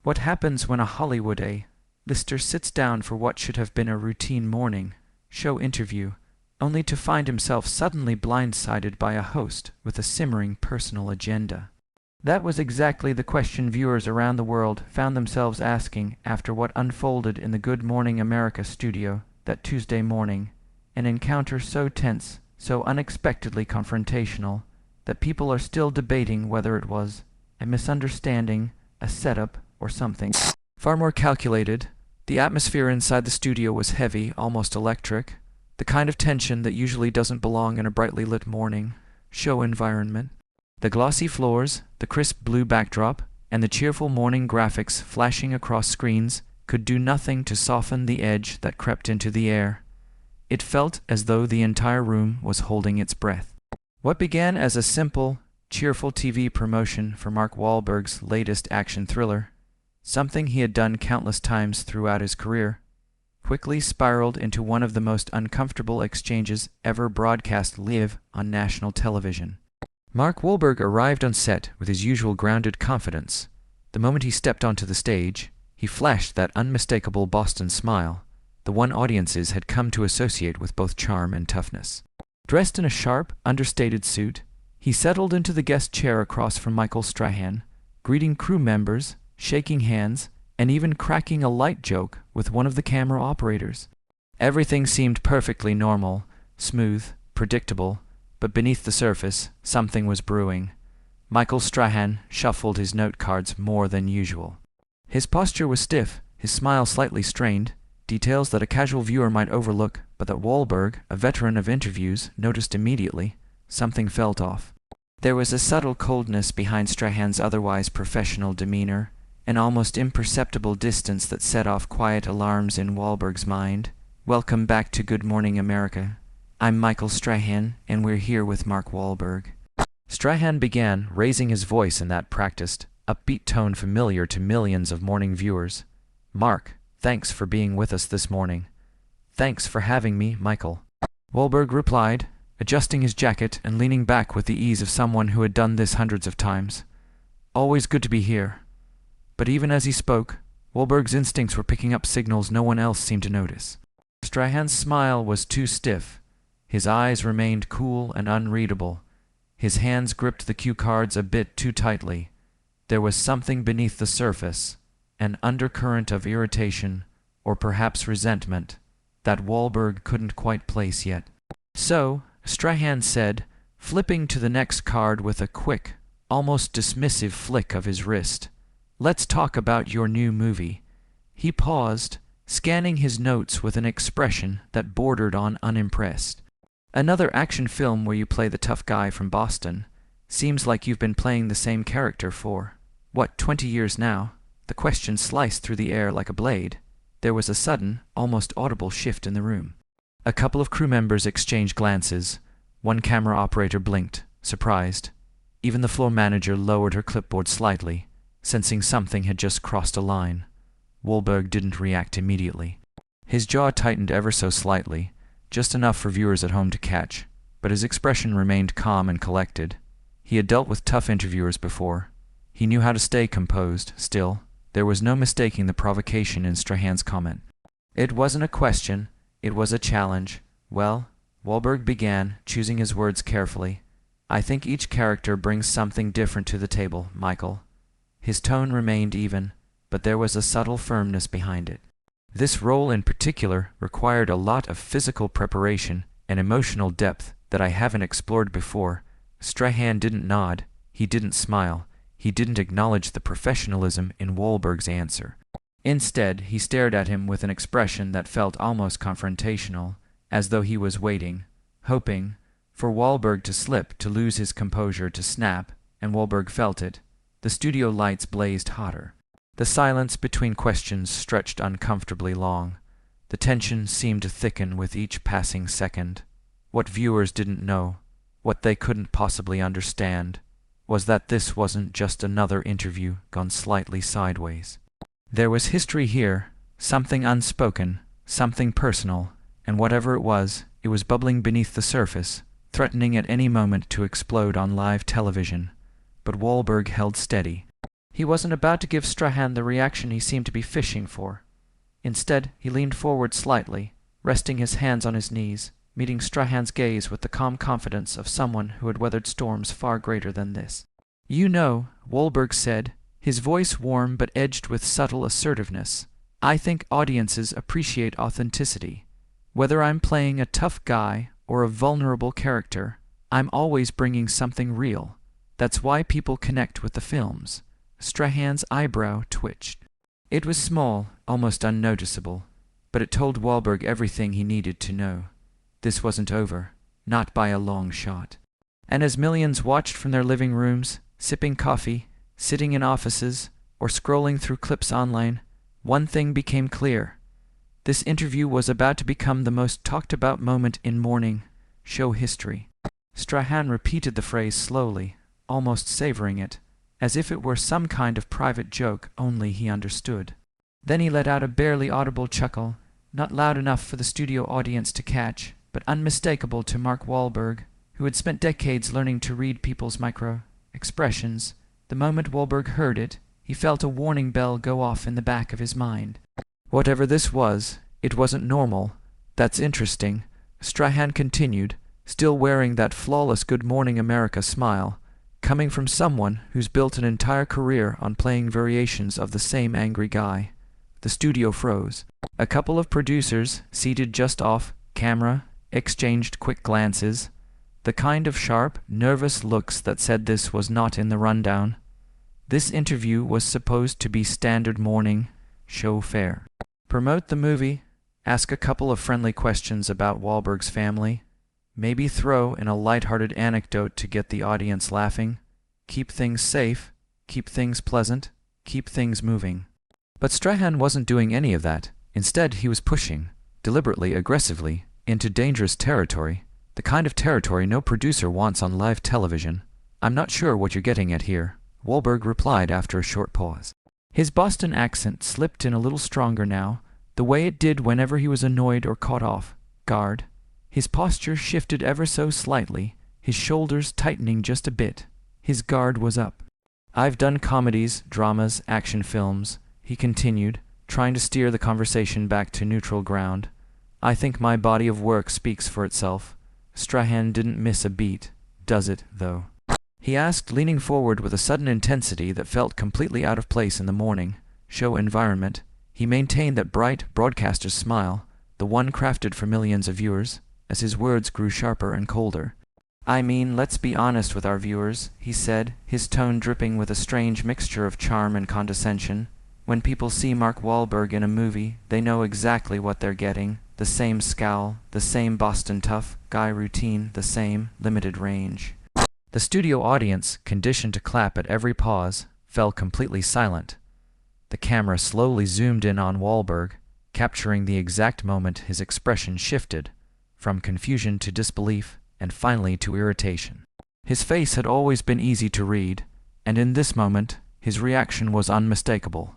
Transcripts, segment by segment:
What happens when a Hollywood A-lister sits down for what should have been a routine morning show interview, only to find himself suddenly blindsided by a host with a simmering personal agenda? That was exactly the question viewers around the world found themselves asking after what unfolded in the Good Morning America studio that Tuesday morning, an encounter so tense, so unexpectedly confrontational, that people are still debating whether it was a misunderstanding, a setup, or something far more calculated. The atmosphere inside the studio was heavy, almost electric, the kind of tension that usually doesn't belong in a brightly lit morning show environment. The glossy floors, the crisp blue backdrop, and the cheerful morning graphics flashing across screens could do nothing to soften the edge that crept into the air. It felt as though the entire room was holding its breath. What began as a simple, cheerful TV promotion for Mark Wahlberg's latest action thriller, something he had done countless times throughout his career, quickly spiraled into one of the most uncomfortable exchanges ever broadcast live on national television. Mark Wahlberg arrived on set with his usual grounded confidence. The moment he stepped onto the stage, he flashed that unmistakable Boston smile, the one audiences had come to associate with both charm and toughness. Dressed in a sharp, understated suit, he settled into the guest chair across from Michael Strahan, greeting crew members, shaking hands, and even cracking a light joke with one of the camera operators. Everything seemed perfectly normal, smooth, predictable, but beneath the surface, something was brewing. Michael Strahan shuffled his note cards more than usual. His posture was stiff, his smile slightly strained, details that a casual viewer might overlook, but that Wahlberg, a veteran of interviews, noticed immediately. Something felt off. There was a subtle coldness behind Strahan's otherwise professional demeanor, an almost imperceptible distance that set off quiet alarms in Wahlberg's mind. "Welcome back to Good Morning America. I'm Michael Strahan, and we're here with Mark Wahlberg." Strahan began, raising his voice in that practiced, upbeat tone familiar to millions of morning viewers. "Mark, thanks for being with us this morning." "Thanks for having me, Michael," Wahlberg replied, adjusting his jacket and leaning back with the ease of someone who had done this hundreds of times. "Always good to be here." But even as he spoke, Wahlberg's instincts were picking up signals no one else seemed to notice. Strahan's smile was too stiff. His eyes remained cool and unreadable. His hands gripped the cue cards a bit too tightly. There was something beneath the surface, an undercurrent of irritation, or perhaps resentment, that Wahlberg couldn't quite place yet. "So," Strahan said, flipping to the next card with a quick, almost dismissive flick of his wrist, "let's talk about your new movie." He paused, scanning his notes with an expression that bordered on unimpressed. "Another action film where you play the tough guy from Boston. Seems like you've been playing the same character for, 20 years now?" The question sliced through the air like a blade. There was a sudden, almost audible shift in the room. A couple of crew members exchanged glances. One camera operator blinked, surprised. Even the floor manager lowered her clipboard slightly, sensing something had just crossed a line. Wahlberg didn't react immediately. His jaw tightened ever so slightly, just enough for viewers at home to catch, but his expression remained calm and collected. He had dealt with tough interviewers before. He knew how to stay composed. Still, there was no mistaking the provocation in Strahan's comment. It wasn't a question, it was a challenge. "Well," Wahlberg began, choosing his words carefully, "I think each character brings something different to the table, Michael." His tone remained even, but there was a subtle firmness behind it. "This role in particular required a lot of physical preparation and emotional depth that I haven't explored before." Strahan didn't nod, he didn't smile, he didn't acknowledge the professionalism in Wahlberg's answer. Instead, he stared at him with an expression that felt almost confrontational, as though he was waiting, hoping, for Wahlberg to slip, to lose his composure, to snap, and Wahlberg felt it. The studio lights blazed hotter. The silence between questions stretched uncomfortably long. The tension seemed to thicken with each passing second. What viewers didn't know, what they couldn't possibly understand, was that this wasn't just another interview gone slightly sideways. There was history here, something unspoken, something personal, and whatever it was bubbling beneath the surface, threatening at any moment to explode on live television. But Wahlberg held steady. He wasn't about to give Strahan the reaction he seemed to be fishing for. Instead, he leaned forward slightly, resting his hands on his knees, meeting Strahan's gaze with the calm confidence of someone who had weathered storms far greater than this. "You know," Wahlberg said, his voice warm but edged with subtle assertiveness, "I think audiences appreciate authenticity. Whether I'm playing a tough guy or a vulnerable character, I'm always bringing something real. That's why people connect with the films." Strahan's eyebrow twitched. It was small, almost unnoticeable, but it told Wahlberg everything he needed to know. This wasn't over, not by a long shot. And as millions watched from their living rooms, sipping coffee, sitting in offices, or scrolling through clips online, one thing became clear. This interview was about to become the most talked-about moment in morning show history. Strahan repeated the phrase slowly, almost savoring it, as if it were some kind of private joke only he understood. Then he let out a barely audible chuckle, not loud enough for the studio audience to catch, but unmistakable to Mark Wahlberg, who had spent decades learning to read people's micro-expressions. The moment Wahlberg heard it, he felt a warning bell go off in the back of his mind. Whatever this was, it wasn't normal. "That's interesting," Strahan continued, still wearing that flawless Good Morning America smile, coming from someone who's built an entire career on playing variations of the same angry guy. The studio froze. A couple of producers, seated just off camera, exchanged quick glances, the kind of sharp, nervous looks that said this was not in the rundown. This interview was supposed to be standard morning show fare. Promote the movie, ask a couple of friendly questions about Wahlberg's family, maybe throw in a light-hearted anecdote to get the audience laughing, keep things safe, keep things pleasant, keep things moving. But Strahan wasn't doing any of that. Instead, he was pushing, deliberately, aggressively, into dangerous territory, the kind of territory no producer wants on live television. "I'm not sure what you're getting at here," Wahlberg replied after a short pause. His Boston accent slipped in a little stronger now, the way it did whenever he was annoyed or caught off guard. His posture shifted ever so slightly, his shoulders tightening just a bit. His guard was up. "I've done comedies, dramas, action films," he continued, trying to steer the conversation back to neutral ground. "I think my body of work speaks for itself." Strahan didn't miss a beat. "Does it, though?" he asked, leaning forward with a sudden intensity that felt completely out of place in the morning show environment. He maintained that bright broadcaster's smile, the one crafted for millions of viewers, as his words grew sharper and colder. "I mean, let's be honest with our viewers," he said, his tone dripping with a strange mixture of charm and condescension. "When people see Mark Wahlberg in a movie, they know exactly what they're getting. The same scowl, the same Boston tough guy routine, the same limited range." The studio audience, conditioned to clap at every pause, fell completely silent. The camera slowly zoomed in on Wahlberg, capturing the exact moment his expression shifted, from confusion to disbelief, and finally to irritation. His face had always been easy to read, and in this moment his reaction was unmistakable.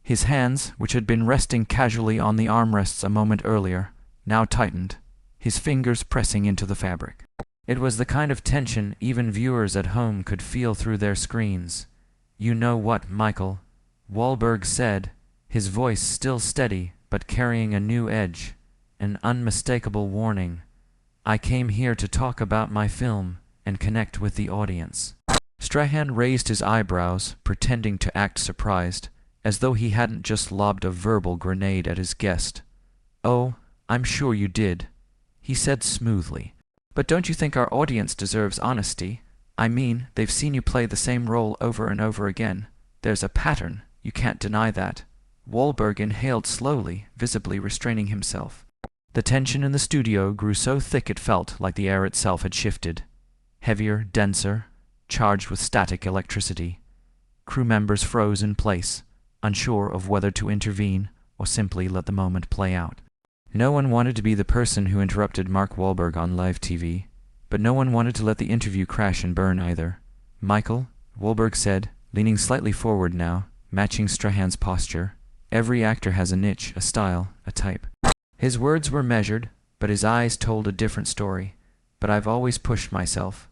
His hands, which had been resting casually on the armrests a moment earlier, now tightened, his fingers pressing into the fabric. It was the kind of tension even viewers at home could feel through their screens. "You know what, Michael?" Wahlberg said, his voice still steady but carrying a new edge, an unmistakable warning. "I came here to talk about my film and connect with the audience." Strahan raised his eyebrows, pretending to act surprised, as though he hadn't just lobbed a verbal grenade at his guest. "Oh, I'm sure you did," he said smoothly. "But don't you think our audience deserves honesty? I mean, they've seen you play the same role over and over again. There's a pattern, you can't deny that." Wahlberg inhaled slowly, visibly restraining himself. The tension in the studio grew so thick it felt like the air itself had shifted. Heavier, denser, charged with static electricity. Crew members froze in place, unsure of whether to intervene or simply let the moment play out. No one wanted to be the person who interrupted Mark Wahlberg on live TV, but no one wanted to let the interview crash and burn either. "Michael," Wahlberg said, leaning slightly forward now, matching Strahan's posture, "every actor has a niche, a style, a type." His words were measured, but his eyes told a different story. "But I've always pushed myself.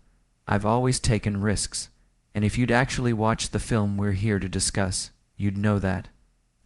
I've always taken risks. And if you'd actually watched the film we're here to discuss, you'd know that.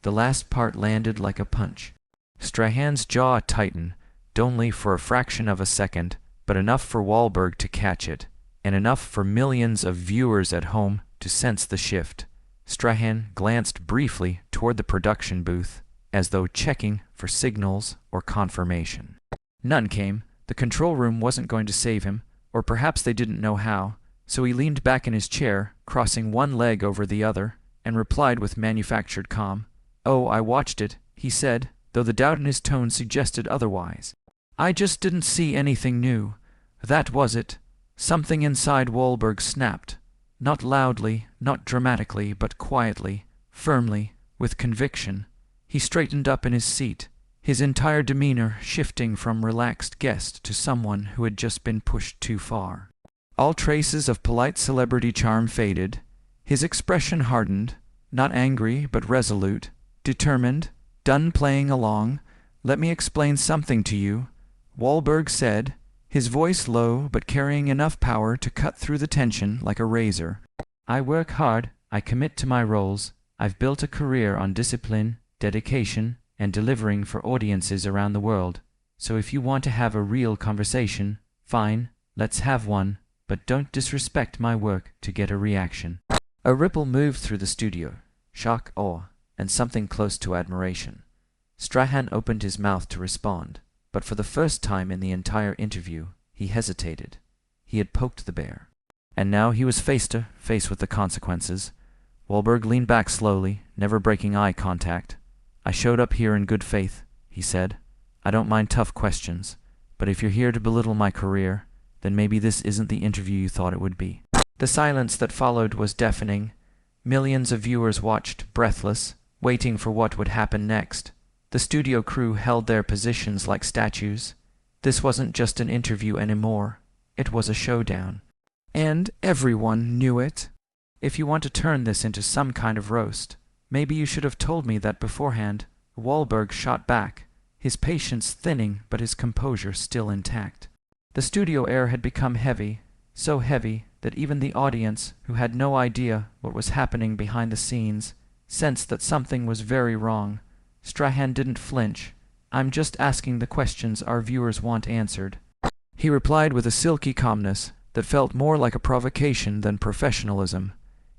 The last part landed like a punch. Strahan's jaw tightened, only for a fraction of a second, but enough for Wahlberg to catch it, and enough for millions of viewers at home to sense the shift. Strahan glanced briefly toward the production booth, as though checking for signals or confirmation. None came. The control room wasn't going to save him, or perhaps they didn't know how, so he leaned back in his chair, crossing one leg over the other, and replied with manufactured calm. "Oh, I watched it," he said, though the doubt in his tone suggested otherwise. "I just didn't see anything new. That was it." Something inside Wahlberg snapped. Not loudly, not dramatically, but quietly, firmly, with conviction. He straightened up in his seat, his entire demeanor shifting from relaxed guest to someone who had just been pushed too far. All traces of polite celebrity charm faded. His expression hardened, not angry but resolute, determined. "Done playing along. Let me explain something to you," Wahlberg said, his voice low but carrying enough power to cut through the tension like a razor. "I work hard, I commit to my roles. I've built a career on discipline, dedication, and delivering for audiences around the world. So if you want to have a real conversation, fine, let's have one, but don't disrespect my work to get a reaction." A ripple moved through the studio, shock, awe, and something close to admiration. Strahan opened his mouth to respond, but for the first time in the entire interview, he hesitated. He had poked the bear. And now he was face to face with the consequences. Wahlberg leaned back slowly, never breaking eye contact. "I showed up here in good faith," he said. "I don't mind tough questions, but if you're here to belittle my career, then maybe this isn't the interview you thought it would be." The silence that followed was deafening. Millions of viewers watched, breathless, waiting for what would happen next. The studio crew held their positions like statues. This wasn't just an interview anymore. It was a showdown. And everyone knew it. "If you want to turn this into some kind of roast, maybe you should have told me that beforehand," Wahlberg shot back, his patience thinning but his composure still intact. The studio air had become heavy, so heavy that even the audience, who had no idea what was happening behind the scenes, sensed that something was very wrong. Strahan didn't flinch. "I'm just asking the questions our viewers want answered," he replied with a silky calmness that felt more like a provocation than professionalism.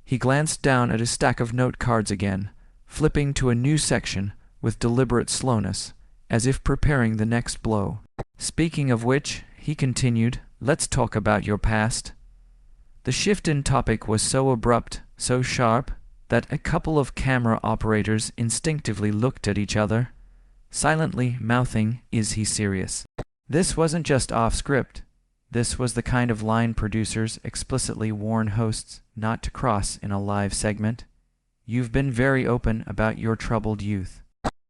He glanced down at his stack of note cards again, flipping to a new section with deliberate slowness, as if preparing the next blow. "Speaking of which," he continued, "let's talk about your past." The shift in topic was so abrupt, so sharp, that a couple of camera operators instinctively looked at each other, silently mouthing, "Is he serious?" This wasn't just off-script. This was the kind of line producers explicitly warn hosts not to cross in a live segment. "You've been very open about your troubled youth."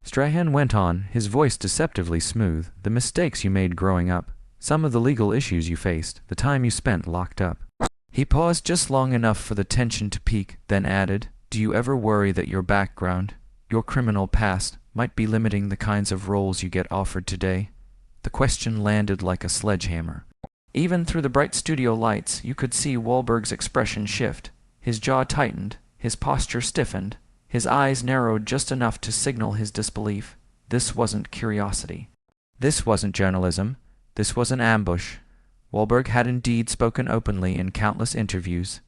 Strahan went on, his voice deceptively smooth. "The mistakes you made growing up, some of the legal issues you faced, the time you spent locked up." He paused just long enough for the tension to peak, then added, "Do you ever worry that your background, your criminal past, might be limiting the kinds of roles you get offered today?" The question landed like a sledgehammer. Even through the bright studio lights, you could see Wahlberg's expression shift. His jaw tightened, his posture stiffened, his eyes narrowed just enough to signal his disbelief. This wasn't curiosity. This wasn't journalism. This was an ambush. Wahlberg had indeed spoken openly in countless interviews,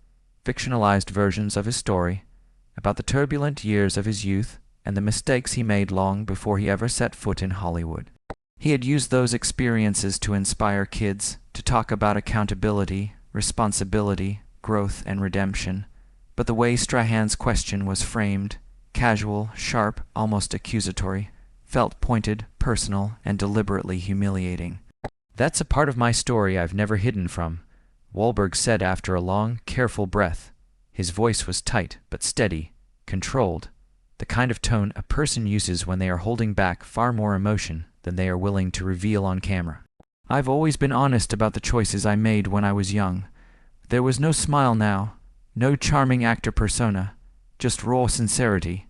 fictionalized versions of his story, about the turbulent years of his youth and the mistakes he made long before he ever set foot in Hollywood. He had used those experiences to inspire kids, to talk about accountability, responsibility, growth, and redemption. But the way Strahan's question was framed, casual, sharp, almost accusatory, felt pointed, personal, and deliberately humiliating. "That's a part of my story I've never hidden from," Wahlberg said after a long, careful breath. His voice was tight but steady, controlled, the kind of tone a person uses when they are holding back far more emotion than they are willing to reveal on camera. "I've always been honest about the choices I made when I was young. There was no smile now, no charming actor persona, just raw sincerity.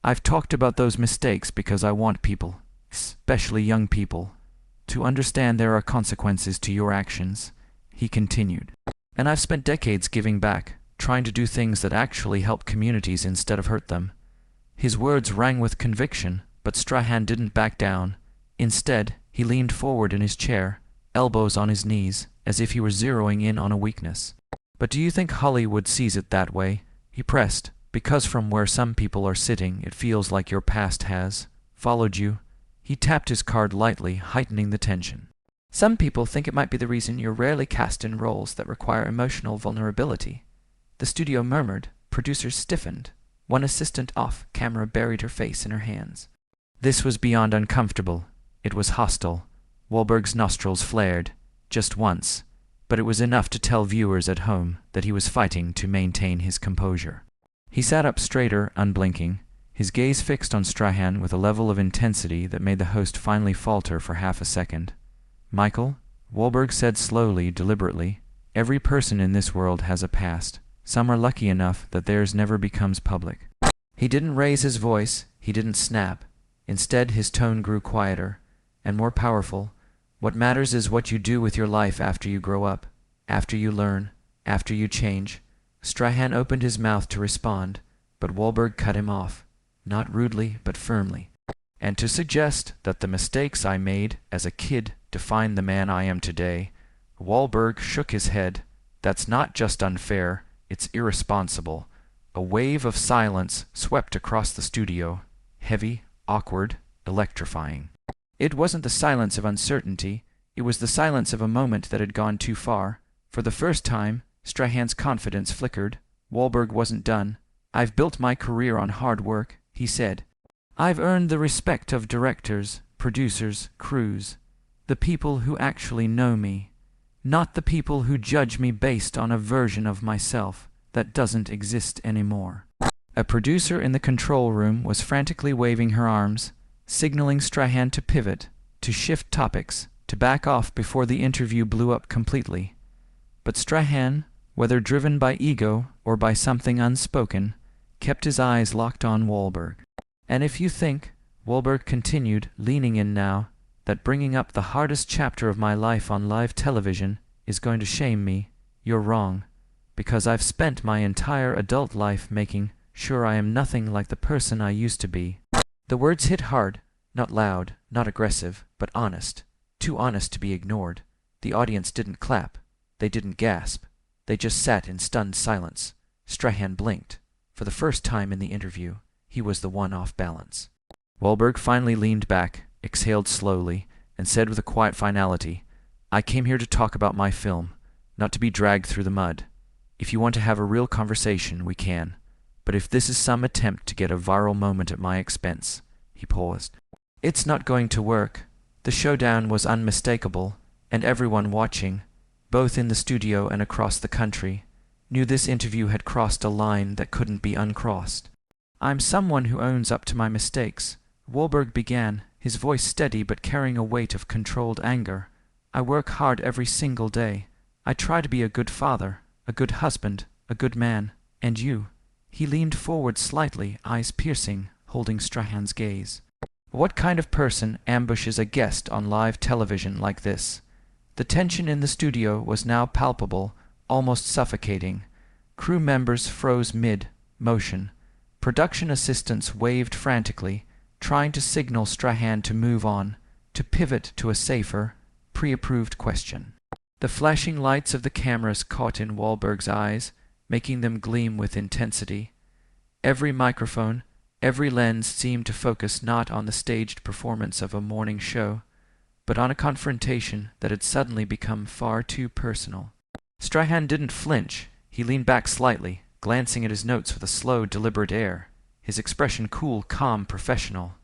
I've talked about those mistakes because I want people, especially young people, to understand there are consequences to your actions," he continued. "And I've spent decades giving back, trying to do things that actually help communities instead of hurt them. His words rang with conviction, but Strahan didn't back down. Instead, he leaned forward in his chair, elbows on his knees, as if he were zeroing in on a weakness. "But do you think Hollywood sees it that way?" he pressed. "Because from where some people are sitting, it feels like your past has followed you." He tapped his card lightly, heightening the tension. "Some people think it might be the reason you're rarely cast in roles that require emotional vulnerability." The studio murmured, producers stiffened. One assistant off camera buried her face in her hands. This was beyond uncomfortable. It was hostile. Wahlberg's nostrils flared, just once, but it was enough to tell viewers at home that he was fighting to maintain his composure. He sat up straighter, unblinking, his gaze fixed on Strahan with a level of intensity that made the host finally falter for half a second. "Michael," Wahlberg said slowly, deliberately, "every person in this world has a past. Some are lucky enough that theirs never becomes public." He didn't raise his voice, he didn't snap. Instead, his tone grew quieter and more powerful. "What matters is what you do with your life after you grow up, after you learn, after you change." Strahan opened his mouth to respond, but Wahlberg cut him off, not rudely but firmly. "And to suggest that the mistakes I made as a kid define the man I am today," Wahlberg shook his head, "that's not just unfair, it's irresponsible." A wave of silence swept across the studio, heavy, awkward, electrifying. It wasn't the silence of uncertainty, it was the silence of a moment that had gone too far. For the first time, Strahan's confidence flickered. Wahlberg wasn't done. "I've built my career on hard work," he said. "I've earned the respect of directors, producers, crews, the people who actually know me, not the people who judge me based on a version of myself that doesn't exist anymore." A producer in the control room was frantically waving her arms, signaling Strahan to pivot, to shift topics, to back off before the interview blew up completely. But Strahan, whether driven by ego or by something unspoken, kept his eyes locked on Wahlberg. "And if you think," Wahlberg continued, leaning in now, "that bringing up the hardest chapter of my life on live television is going to shame me, you're wrong. Because I've spent my entire adult life making sure I am nothing like the person I used to be." The words hit hard, not loud, not aggressive, but honest. Too honest to be ignored. The audience didn't clap. They didn't gasp. They just sat in stunned silence. Strahan blinked. For the first time in the interview, he was the one off balance. Wahlberg finally leaned back, exhaled slowly, and said with a quiet finality, "I came here to talk about my film, not to be dragged through the mud. If you want to have a real conversation, we can. But if this is some attempt to get a viral moment at my expense," he paused, "it's not going to work." The showdown was unmistakable, and everyone watching, both in the studio and across the country, knew this interview had crossed a line that couldn't be uncrossed. "I'm someone who owns up to my mistakes," Wahlberg began, his voice steady but carrying a weight of controlled anger. "I work hard every single day. I try to be a good father, a good husband, a good man. And you?" He leaned forward slightly, eyes piercing, holding Strahan's gaze. "What kind of person ambushes a guest on live television like this?" The tension in the studio was now palpable, almost suffocating. Crew members froze mid-motion. Production assistants waved frantically, trying to signal Strahan to move on, to pivot to a safer, pre-approved question. The flashing lights of the cameras caught in Wahlberg's eyes, making them gleam with intensity. Every microphone, every lens seemed to focus not on the staged performance of a morning show, but on a confrontation that had suddenly become far too personal. Strahan didn't flinch. He leaned back slightly, glancing at his notes with a slow, deliberate air, his expression cool, calm, professional.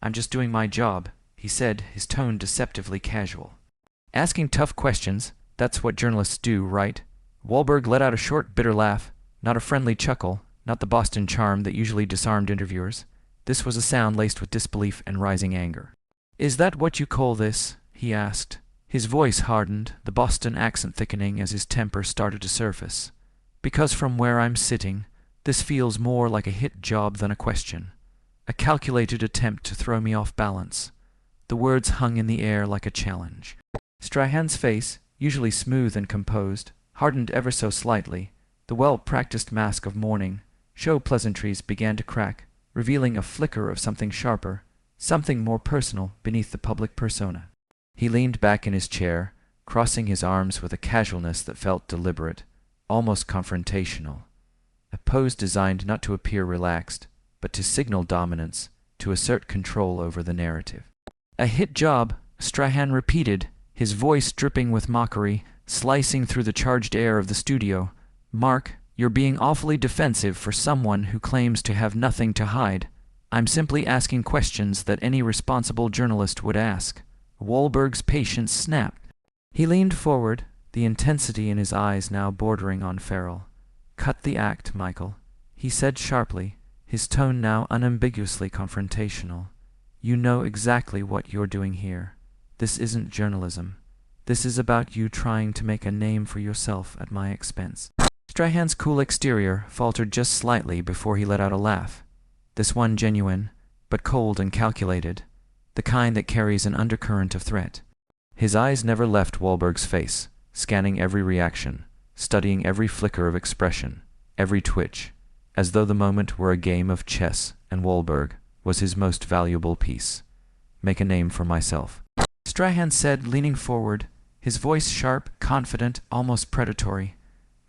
"I'm just doing my job," he said, his tone deceptively casual. "Asking tough questions, that's what journalists do, right?" Wahlberg let out a short, bitter laugh, not a friendly chuckle, not the Boston charm that usually disarmed interviewers. This was a sound laced with disbelief and rising anger. "Is that what you call this?" he asked. His voice hardened, the Boston accent thickening as his temper started to surface. "Because from where I'm sitting, this feels more like a hit job than a question. A calculated attempt to throw me off balance." The words hung in the air like a challenge. Strahan's face, usually smooth and composed, hardened ever so slightly. The well-practiced mask of mourning, show pleasantries began to crack, revealing a flicker of something sharper, something more personal beneath the public persona. He leaned back in his chair, crossing his arms with a casualness that felt deliberate, almost confrontational. A pose designed not to appear relaxed, but to signal dominance, to assert control over the narrative. "A hit job," Strahan repeated, his voice dripping with mockery, slicing through the charged air of the studio. "Mark, you're being awfully defensive for someone who claims to have nothing to hide. I'm simply asking questions that any responsible journalist would ask." Wahlberg's patience snapped. He leaned forward, the intensity in his eyes now bordering on feral. "Cut the act, Michael," he said sharply, his tone now unambiguously confrontational. "You know exactly what you're doing here. This isn't journalism. This is about you trying to make a name for yourself at my expense." Strahan's cool exterior faltered just slightly before he let out a laugh. This one genuine, but cold and calculated, the kind that carries an undercurrent of threat. His eyes never left Wahlberg's face, scanning every reaction, studying every flicker of expression, every twitch, as though the moment were a game of chess and Wahlberg was his most valuable piece. "Make a name for myself," Strahan said, leaning forward, his voice sharp, confident, almost predatory.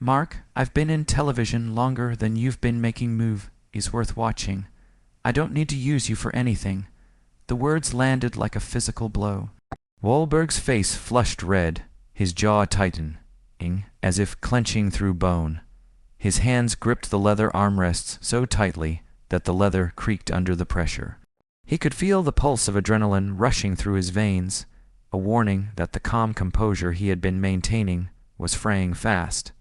"Mark, I've been in television longer than you've been making movies worth watching. I don't need to use you for anything." The words landed like a physical blow. Wahlberg's face flushed red, his jaw tightening, as if clenching through bone. His hands gripped the leather armrests so tightly that the leather creaked under the pressure. He could feel the pulse of adrenaline rushing through his veins, a warning that the calm composure he had been maintaining was fraying fast.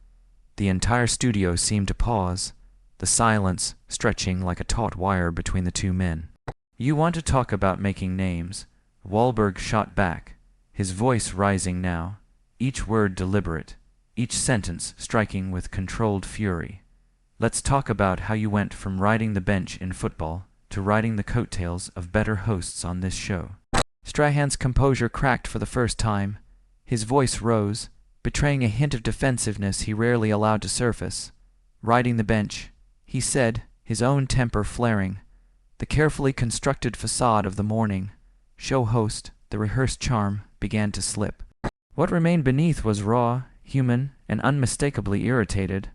The entire studio seemed to pause, the silence stretching like a taut wire between the two men. "You want to talk about making names?" Wahlberg shot back, his voice rising now, each word deliberate, each sentence striking with controlled fury. "Let's talk about how you went from riding the bench in football to riding the coattails of better hosts on this show." Strahan's composure cracked for the first time. His voice rose, betraying a hint of defensiveness he rarely allowed to surface. "Riding the bench," he said, his own temper flaring. The carefully constructed facade of the morning show host, the rehearsed charm, began to slip. What remained beneath was raw, human, and unmistakably irritated.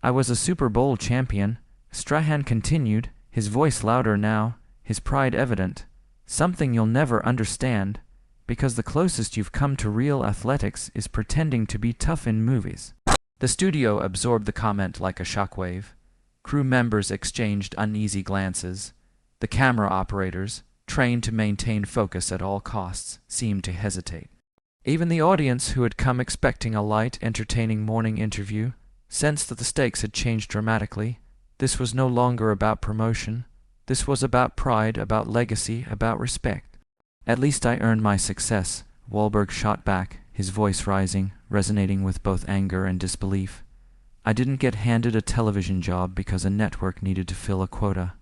"I was a Super Bowl champion," Strahan continued, his voice louder now, his pride evident. "Something you'll never understand, because the closest you've come to real athletics is pretending to be tough in movies." The studio absorbed the comment like a shockwave. Crew members exchanged uneasy glances. The camera operators, trained to maintain focus at all costs, seemed to hesitate. Even the audience, who had come expecting a light, entertaining morning interview, sensed that the stakes had changed dramatically. This was no longer about promotion. This was about pride, about legacy, about respect. "At least I earned my success," Wahlberg shot back, his voice rising, resonating with both anger and disbelief. "I didn't get handed a television job because a network needed to fill a quota.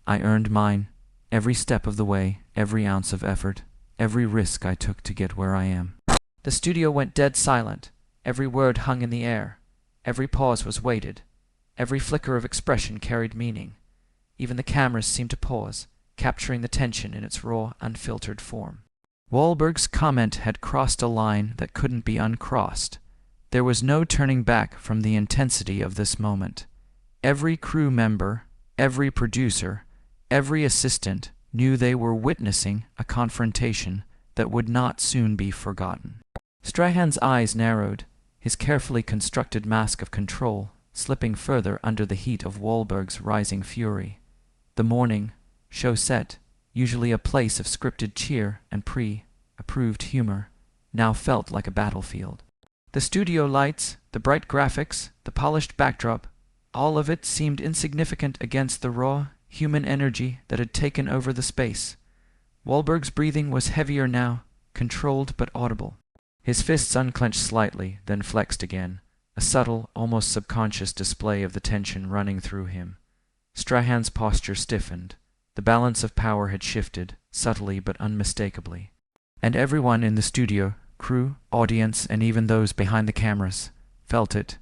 I earned mine, every step of the way, every ounce of effort, every risk I took to get where I am." The studio went dead silent. Every word hung in the air. Every pause was weighted. Every flicker of expression carried meaning. Even the cameras seemed to pause, capturing the tension in its raw, unfiltered form. Wahlberg's comment had crossed a line that couldn't be uncrossed. There was no turning back from the intensity of this moment. Every crew member, every producer, every assistant knew they were witnessing a confrontation that would not soon be forgotten. Strahan's eyes narrowed, his carefully constructed mask of control slipping further under the heat of Wahlberg's rising fury. The morning, show set, usually a place of scripted cheer and pre-approved humor, now felt like a battlefield. The studio lights, the bright graphics, the polished backdrop, all of it seemed insignificant against the raw, human energy that had taken over the space. Wahlberg's breathing was heavier now, controlled but audible. His fists unclenched slightly, then flexed again, a subtle, almost subconscious display of the tension running through him. Strahan's posture stiffened. The balance of power had shifted, subtly but unmistakably. And everyone in the studio, crew, audience, and even those behind the cameras, felt it.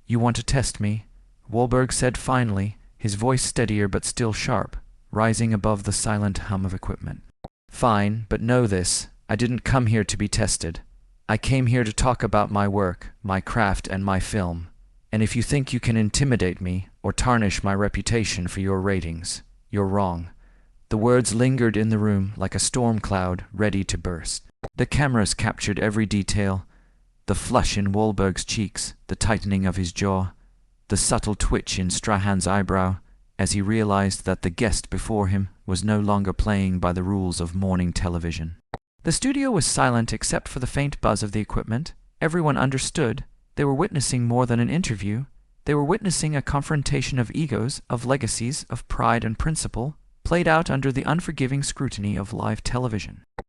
"You want to test me?" Wahlberg said finally, his voice steadier but still sharp, rising above the silent hum of equipment. "Fine, but know this, I didn't come here to be tested. I came here to talk about my work, my craft, and my film. And if you think you can intimidate me or tarnish my reputation for your ratings, you're wrong." The words lingered in the room like a storm cloud ready to burst. The cameras captured every detail: the flush in Wahlberg's cheeks, the tightening of his jaw, the subtle twitch in Strahan's eyebrow, as he realized that the guest before him was no longer playing by the rules of morning television. The studio was silent except for the faint buzz of the equipment. Everyone understood. They were witnessing more than an interview. They were witnessing a confrontation of egos, of legacies, of pride and principle, played out under the unforgiving scrutiny of live television.